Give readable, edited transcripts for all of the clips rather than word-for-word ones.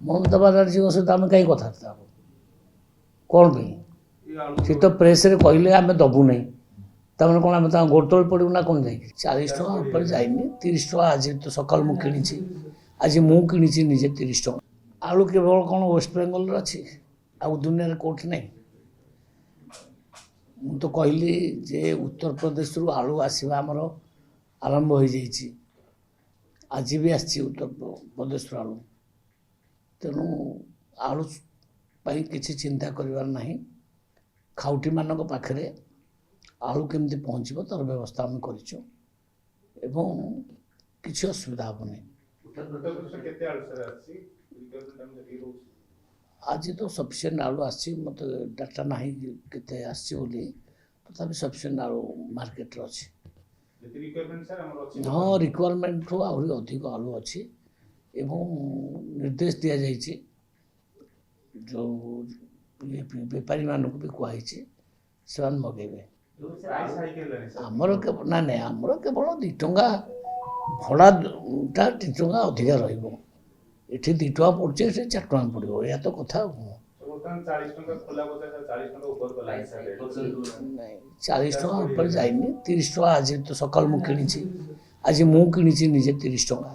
ମମତା ବାନାର୍ଜୀଙ୍କ ସହିତ ଆମେ କାହିଁ କଥାବାର୍ତ୍ତା ହବୁ କ'ଣ ପାଇଁ? ସେ ତ ପ୍ରେସ୍ରେ କହିଲେ ଆମେ ଦେବୁ ନାହିଁ, ତାମାନେ କ'ଣ ଆମେ ତାଙ୍କ ଗୋଡ଼ ତଳେ ପଡ଼ିବୁ ନା କ'ଣ? ଯାଇକି 40 ଟଙ୍କା ଉପରେ ଯାଇନି, 30 ଟଙ୍କା ଆଜି ତ ସକାଳୁ ମୁଁ କିଣିଛି, ଆଜି ମୁଁ କିଣିଛି ନିଜେ 30 ଟଙ୍କା। ଆଳୁ କେବଳ କ'ଣ ୱେଷ୍ଟବେଙ୍ଗଲରେ ଅଛି, ଆଉ ଦୁନିଆରେ କେଉଁଠି ନାହିଁ? ମୁଁ ତ କହିଲି ଯେ ଉତ୍ତରପ୍ରଦେଶରୁ ଆଳୁ ଆସିବା ଆମର ଆରମ୍ଭ ହୋଇଯାଇଛି, ଆଜି ବି ଆସିଛି ଉତ୍ତରପ୍ରଦେଶରୁ ଆଳୁ। ତେଣୁ ଆଳୁ ପାଇଁ କିଛି ଚିନ୍ତା କରିବାର ନାହିଁ। ଖାଉଟିମାନଙ୍କ ପାଖରେ ଆଳୁ କେମିତି ପହଞ୍ଚିବ ତା'ର ବ୍ୟବସ୍ଥା ଆମେ କରିଛୁ ଏବଂ କିଛି ଅସୁବିଧା ହେବନି। ଆଜି ତ ସଫିସିଏଣ୍ଟ ଆଳୁ ଆସିଛି, ମୋତେ ଡାଟା ନାହିଁ କେତେ ଆସିଛି ବୋଲି, ତଥାପି ସଫିସିଏଣ୍ଟ ଆଳୁ ମାର୍କେଟରେ ଅଛି। ହଁ, ରିକ୍ୱାରମେଣ୍ଟଠୁ ଆହୁରି ଅଧିକ ଆଳୁ ଅଛି ଏବଂ ନିର୍ଦ୍ଦେଶ ଦିଆଯାଇଛି, ଯେଉଁ ବେପାରୀମାନଙ୍କୁ ବି କୁହାଯାଇଛି ସେମାନେ ମଗେଇବେ। ଆମର ନାଇଁ ଆମର କେବଳ 2 ଟଙ୍କା ଭଡ଼ାଟା 2 ଟଙ୍କା ଅଧିକା ରହିବ। ଏଠି 2 ଟଙ୍କା ପଡ଼ୁଛି, ଏଠି 4 ଟଙ୍କା ପଡ଼ିବ, ଏହା ତ କଥା। ନାଇଁ 40 ଟଙ୍କା ଉପରେ ଯାଇନି, 30 ଟଙ୍କା ଆଜି ତ ସକାଳୁ ମୁଁ କିଣିଛି, ଆଜି ମୁଁ କିଣିଛି ନିଜେ 30 ଟଙ୍କା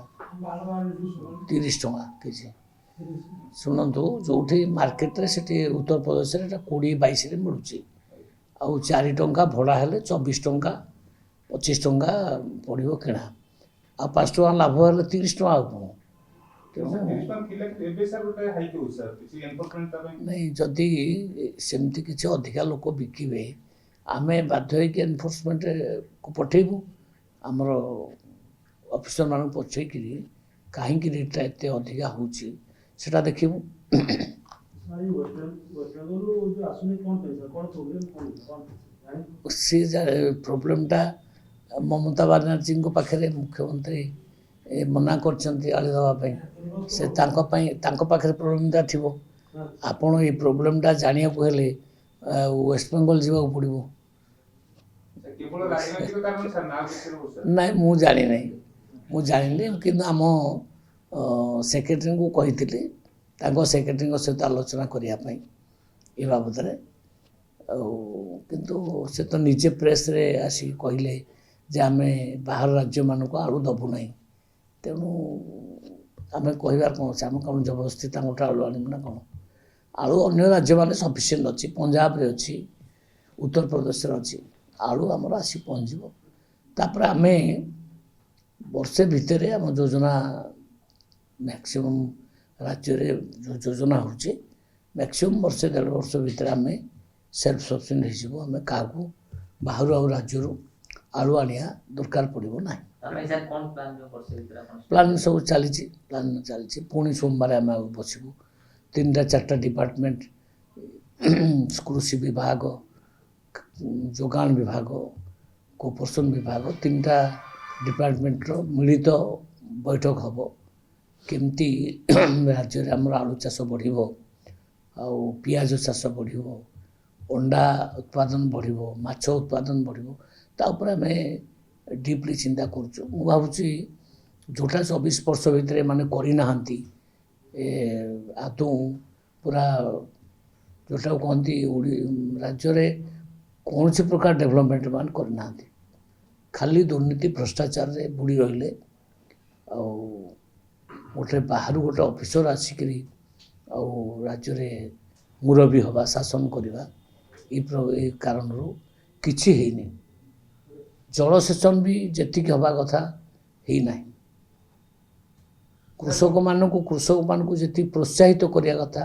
କେଜି। ଶୁଣନ୍ତୁ, ଯେଉଁଠି ମାର୍କେଟରେ ସେଠି ଉତ୍ତରପ୍ରଦେଶରେ ଏଇଟା 20-22ରେ ମିଳୁଛି, ଆଉ 4 ଟଙ୍କା ଭଡ଼ା ହେଲେ 24 ଟଙ୍କା 25 ଟଙ୍କା ପଡ଼ିବ କିଣା, ଆଉ 5 ଟଙ୍କା ଲାଭ ହେଲେ 30 ଟଙ୍କା ଆଉ କ'ଣ? ନାଇଁ, ଯଦି ସେମିତି କିଛି ଅଧିକା ଲୋକ ବିକିବେ ଆମେ ବାଧ୍ୟ ହେଇକି ଏନଫୋର୍ସମେଣ୍ଟକୁ ପଠେଇବୁ, ଆମର ଅଫିସରମାନଙ୍କୁ ପଠେଇକିରି କାହିଁକି ରେଟ୍ଟା ଏତେ ଅଧିକା ହେଉଛି ସେଟା ଦେଖିବୁ। ସେ ପ୍ରୋବ୍ଲେମଟା ମମତା ବାନାର୍ଜୀଙ୍କ ପାଖରେ ମୁଖ୍ୟମନ୍ତ୍ରୀ ମନା କରିଛନ୍ତି ଆଳୁ ଦେବା ପାଇଁ, ସେ ତାଙ୍କ ପାଖରେ ପ୍ରୋବ୍ଲେମଟା ଥିବ। ଆପଣ ଏଇ ପ୍ରୋବ୍ଲେମଟା ଜାଣିବାକୁ ହେଲେ ୱେଷ୍ଟବେଙ୍ଗଲ ଯିବାକୁ ପଡ଼ିବ। ନାଇଁ, ମୁଁ ଜାଣିନି, କିନ୍ତୁ ଆମ ସେକ୍ରେଟାରୀଙ୍କୁ କହିଥିଲି, ତାଙ୍କ ସେକ୍ରେଟାରୀଙ୍କ ସହିତ ଆଲୋଚନା କରିବା ପାଇଁ ଏ ବାବଦରେ। ଆଉ କିନ୍ତୁ ସେ ତ ନିଜେ ପ୍ରେସ୍ରେ ଆସିକି କହିଲେ ଯେ ଆମେ ବାହାର ରାଜ୍ୟମାନଙ୍କୁ ଆଳୁ ଦେବୁ ନାହିଁ। ତେଣୁ ଆମେ କହିବାର କ'ଣ ଅଛି? ଆମେ କ'ଣ ଜବରଦସ୍ତି ତାଙ୍କଠୁ ଆଳୁ ଆଣିବୁ ନା କ'ଣ? ଆଳୁ ଅନ୍ୟ ରାଜ୍ୟମାନେ ସଫିସିଏଣ୍ଟ ଅଛି, ପଞ୍ଜାବରେ ଅଛି, ଉତ୍ତରପ୍ରଦେଶରେ ଅଛି, ଆଳୁ ଆମର ଆସି ପହଞ୍ଚିବ। ତାପରେ ଆମେ ବର୍ଷେ ଭିତରେ ଆମ ଯୋଜନା ମ୍ୟାକ୍ସିମମ୍ ରାଜ୍ୟରେ ଯେଉଁ ଯୋଜନା ହେଉଛି, ମ୍ୟାକ୍ସିମମ୍ ବର୍ଷେ 1.5 ବର୍ଷ ଭିତରେ ଆମେ ସେଲ୍ଫ ସଫିସିଏଣ୍ଟ ହେଇଯିବ। ଆମେ କାହାକୁ ବାହାରୁ ଆଉ ରାଜ୍ୟରୁ ଆଳୁ ଆଣିବା ଦରକାର ପଡ଼ିବ ନାହିଁ। ପ୍ଲାନ୍ ସବୁ ଚାଲିଛି। ପୁଣି ସୋମବାର ଆମେ ଆଉ ବସିବୁ। 3-4ଟା ଡିପାର୍ଟମେଣ୍ଟ, କୃଷି ବିଭାଗ, ଯୋଗାଣ ବିଭାଗ, କୋପରେସନ୍ ବିଭାଗ, 3ଟା ଡିପାର୍ଟମେଣ୍ଟର ମିଳିତ ବୈଠକ ହେବ। କେମିତି ରାଜ୍ୟରେ ଆମର ଆଳୁ ଚାଷ ବଢ଼ିବ, ଆଉ ପିଆଜ ଚାଷ ବଢ଼ିବ, ଅଣ୍ଡା ଉତ୍ପାଦନ ବଢ଼ିବ, ମାଛ ଉତ୍ପାଦନ ବଢ଼ିବ, ତା ଉପରେ ଆମେ ଡିପ୍ଲି ଚିନ୍ତା କରୁଛୁ। ମୁଁ ଭାବୁଛି ଯେଉଁଟା 24 ବର୍ଷ ଭିତରେ ଏମାନେ କରିନାହାନ୍ତି, ଆଦୌ ପୁରା ଯେଉଁଟାକୁ କହନ୍ତି ରାଜ୍ୟରେ କୌଣସି ପ୍ରକାର ଡେଭଲପମେଣ୍ଟ ଏମାନେ କରିନାହାନ୍ତି। ଖାଲି ଦୁର୍ନୀତି ଭ୍ରଷ୍ଟାଚାରରେ ବୁଡ଼ି ରହିଲେ। ଆଉ ବାହାରୁ ଗୋଟେ ଅଫିସର ଆସିକିରି ଆଉ ରାଜ୍ୟରେ ମୁରବୀ ହେବା, ଶାସନ କରିବା, ଏ କାରଣରୁ କିଛି ହେଇନି। ଜଳସେଚନ ବି ଯେତିକି ହେବା କଥା ହେଇନାହିଁ। କୃଷକମାନଙ୍କୁ ଯେତିକି ପ୍ରୋତ୍ସାହିତ କରିବା କଥା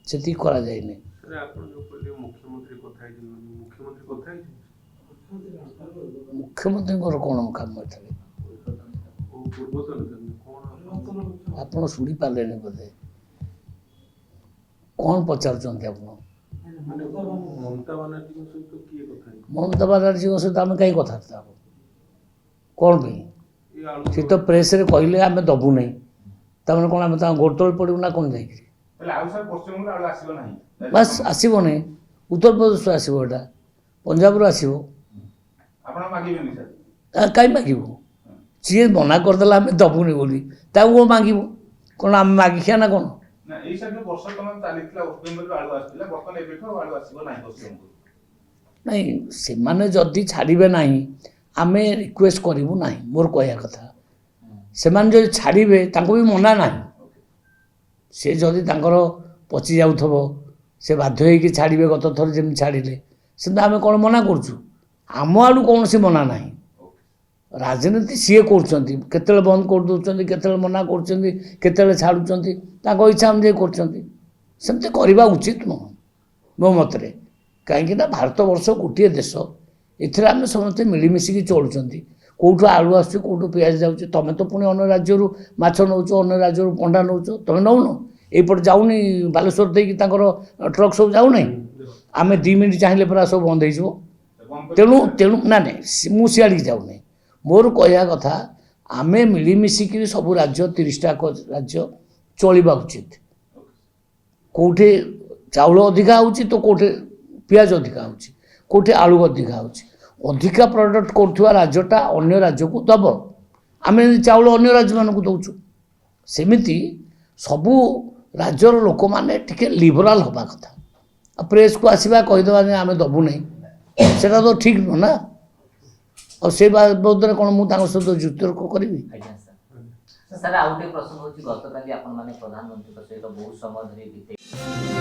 ସେତିକି କରାଯାଇନି। ମୁଖ୍ୟମନ୍ତ୍ରୀଙ୍କର କ'ଣ କାମ ଏଥିରେ? ଆପଣ ଶୁଣିପାରିଲେନି ବୋଧେ? କ'ଣ ପଚାରୁଛନ୍ତି ଆପଣ? ମମତା ବାନାର୍ଜୀଙ୍କ ସହିତ ଆମେ କାହିଁ କଥାବାର୍ତ୍ତା ହବୁ କ'ଣ ପାଇଁ? ସେ ତ ପ୍ରେସ୍ରେ କହିଲେ ଆମେ ଦେବୁ ନାହିଁ, ତାମାନେ କ'ଣ ଆମେ ତାଙ୍କ ଗୋଡ଼ ତଳେ ପଡ଼ିବୁ ନା କ'ଣ? ଯାଇକିରି ବାସ୍ ଆସିବ ନାହିଁ, ଉତ୍ତରପ୍ରଦେଶରୁ ଆସିବ, ଏଇଟା ପଞ୍ଜାବରୁ ଆସିବ। କାହିଁ ମାଗିବୁ? ସିଏ ମନା କରିଦେଲା ଆମେ ଦେବୁନି ବୋଲି, ତାକୁ କ'ଣ ମାଗିବୁ? କ'ଣ ଆମେ ମାଗିଖିଆ ନା କ'ଣ? ନା ଏଇ ସାଇଡ୍ ବର୍ଷ ତମାମ ଚାଲିଥିଲା ୱେଷ୍ଟ ବେଙ୍ଗଲରୁ ଆଳୁ ଆସିଥିଲା ବର୍ତ୍ତମାନ ଏବେଠୁ ଆଳୁ ଆସିବ ନାହିଁ ପଶ୍ଚିମବଙ୍ଗ ନାଇଁ ସେମାନେ ଯଦି ଛାଡ଼ିବେ ନାହିଁ ଆମେ ରିକ୍ୱେଷ୍ଟ କରିବୁ ନାହିଁ ମୋର କହିବା କଥା ସେମାନେ ଯଦି ଛାଡ଼ିବେ ତାଙ୍କୁ ବି ମନା ନାହିଁ ସେ ଯଦି ତାଙ୍କର ପଚି ଯାଉଥିବ ସେ ବାଧ୍ୟ ହେଇକି ଛାଡ଼ିବେ ଗତ ଥର ଯେମିତି ଛାଡ଼ିଲେ ସେମିତି ଆମେ କ'ଣ ମନା କରୁଛୁ ଆମ ଆଡ଼ୁ କୌଣସି ମନା ନାହିଁ ରାଜନୀତି ସିଏ କରୁଛନ୍ତି କେତେବେଳେ ବନ୍ଦ କରିଦେଉଛନ୍ତି କେତେବେଳେ ମନା କରୁଛନ୍ତି କେତେବେଳେ ଛାଡ଼ୁଛନ୍ତି ତାଙ୍କ ଇଚ୍ଛା ଅନୁଯାୟୀ କରୁଛନ୍ତି ସେମିତି କରିବା ଉଚିତ ନୁହଁ ମୋ ମତରେ କାହିଁକିନା ଭାରତବର୍ଷ ଗୋଟିଏ ଦେଶ ଏଥିରେ ଆମେ ସମସ୍ତେ ମିଳିମିଶିକି ଚଳୁଛନ୍ତି କେଉଁଠୁ ଆଳୁ ଆସୁଛି କେଉଁଠୁ ପିଆଜ ଯାଉଛି ତୁମେ ତ ପୁଣି ଅନ୍ୟ ରାଜ୍ୟରୁ ମାଛ ନେଉଛ ଅନ୍ୟ ରାଜ୍ୟରୁ ଅଣ୍ଡା ନେଉଛ ତୁମେ ନେଉନ ଏଇପଟେ ଯାଉନି ବାଲେଶ୍ୱର ଦେଇକି ତାଙ୍କର ଟ୍ରକ୍ ସବୁ ଯାଉନାହିଁ ଆମେ 2 ମିନିଟ୍ ଚାହିଁଲେ ପୁରା ସବୁ ବନ୍ଦ ହେଇଯିବ ତେଣୁ ତେଣୁ ନା ନାଇଁ ମୁଁ ସିଆଡ଼ିକି ଯାଉନାହିଁ ମୋର କହିବା କଥା ଆମେ ମିଳିମିଶିକିରି ସବୁ ରାଜ୍ୟ 30ଟା ରାଜ୍ୟ ଚଳିବା ଉଚିତ କେଉଁଠି ଚାଉଳ ଅଧିକା ହେଉଛି ତ କେଉଁଠି ପିଆଜ ଅଧିକା ହେଉଛି କେଉଁଠି ଆଳୁ ଅଧିକା ହେଉଛି ଅଧିକା ପ୍ରଡକ୍ଟ କରୁଥିବା ରାଜ୍ୟଟା ଅନ୍ୟ ରାଜ୍ୟକୁ ଦେବ ଆମେ ଚାଉଳ ଅନ୍ୟ ରାଜ୍ୟମାନଙ୍କୁ ଦେଉଛୁ ସେମିତି ସବୁ ରାଜ୍ୟର ଲୋକମାନେ ଟିକେ ଲିବରାଲ୍ ହେବା କଥା ଆଉ ପ୍ରେସ୍କୁ ଆସିବା କହିଦେବା ଯେ ଆମେ ଦେବୁ ନାହିଁ ସେଇଟା ତ ଠିକ୍ ନୁହଁ ନା ଆଉ ସେ ବାବଦରେ କ'ଣ ମୁଁ ତାଙ୍କ ସହିତ ଯୁକ୍ତତର୍କ କରିବି ସାର୍ ଆଉ ଗୋଟେ ପ୍ରଶ୍ନ ହେଉଛି ଗତକାଲି ଆପଣମାନେ ପ୍ରଧାନମନ୍ତ୍ରୀଙ୍କ ସହିତ ବହୁତ ସମୟ ଧରି